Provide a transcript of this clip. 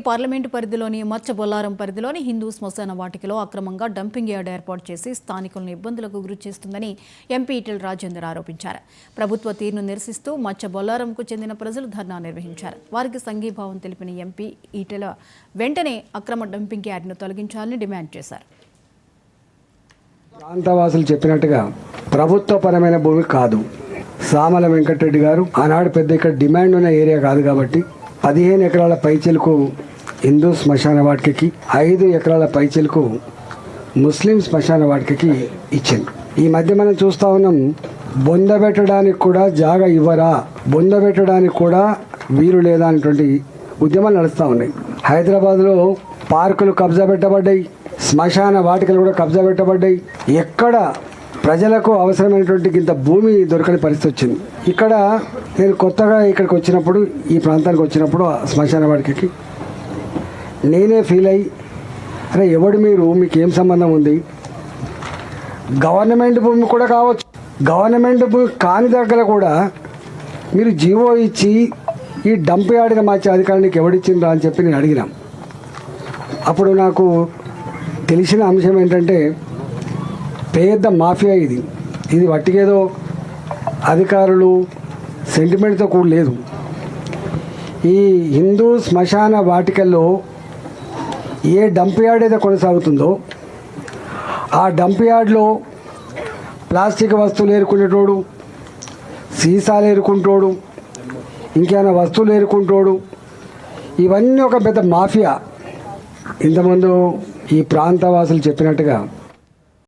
Parliament పరిధిలోని మచ్చబొల్లారం పరిధిలోని హిందూ శ్మశాన వాటికలో అక్రమంగా డంపింగ్ యార్డ్ ఏర్పాటు చేసి స్థానికులను ఇబ్బందులకు గురి చేస్తుందని ఎంపీ ఈటెల రాజేందర్ ఆరోపించారు. ప్రభుత్వ తీరును నిరసిస్తూ మచ్చబొల్లారంకు చెందిన ప్రజలు ధర్నా నిర్వహించారు. వారికి సంఘీభావం తెలిపిన ఎంపీ ఈటెల వెంటనే అక్రమ డంపింగ్ యార్డ్ను తొలగించాలని డిమాండ్ చేశారు. ప్రాంతవాసులు చెప్పినట్టుగా ప్రభుత్వపరమైన భూమి కాదు. సామల వెంకటరెడ్డి గారు ఆనాడు పెద్ద ఇక్కడ డిమాండ్ ఉన్న ఏరియా కాదు కాబట్టి 15 ఎకరాల పైచిలకు హిందూ శ్మశాన వాటికకి 5 ఎకరాల పైచిలకు ముస్లిం శ్మశాన వాటికకి ఇచ్చింది. ఈ మధ్య మనం చూస్తూ ఉన్నాం, బొందబెట్టడానికి కూడా జాగా ఇవ్వరా, బొందబెట్టడానికి కూడా వీలు లేదా అనేటువంటి ఉద్యమాలు నడుస్తూ ఉన్నాయి. హైదరాబాద్లో పార్కులు కబ్జా పెట్టబడ్డాయి, శ్మశాన వాటికలు కూడా కబ్జా పెట్టబడ్డాయి. ఎక్కడ ప్రజలకు అవసరమైనటువంటి ఇంత భూమి దొరకని పరిస్థితి వచ్చింది. ఇక్కడ నేను కొత్తగా ఇక్కడికి వచ్చినప్పుడు, ఈ ప్రాంతానికి వచ్చినప్పుడు శ్మశాన వాటికకి నేనే ఫీల్ అయ్యి, అరే ఎవడు మీకు ఏం సంబంధం ఉంది, గవర్నమెంట్ భూమి కూడా కావచ్చు, గవర్నమెంట్ భూమి కాని దగ్గర కూడా మీరు జీవో ఇచ్చి ఈ డంప్ యార్డ్గా మార్చే అధికారానికి ఎవడిచ్చిండ్రా అని చెప్పి నేను అడిగినాం. అప్పుడు నాకు తెలిసిన అంశం ఏంటంటే, పెద్ద మాఫియా ఇది వట్టికేదో అధికారులు సెంటిమెంట్తో కూడా లేదు. ఈ హిందూ శ్మశాన వాటికల్లో ఏ డంప్ యార్డ్ అయితే కొనసాగుతుందో ఆ డంప్ యార్డ్లో ప్లాస్టిక్ వస్తువులు ఏరుకునేటోడు, సీసాలు ఏరుకుంటోడు, ఇంకేమైనా వస్తువులు ఏరుకుంటోడు, ఇవన్నీ ఒక పెద్ద మాఫియా. ఇంతకుముందు ఈ ప్రాంతవాసులు చెప్పినట్టుగా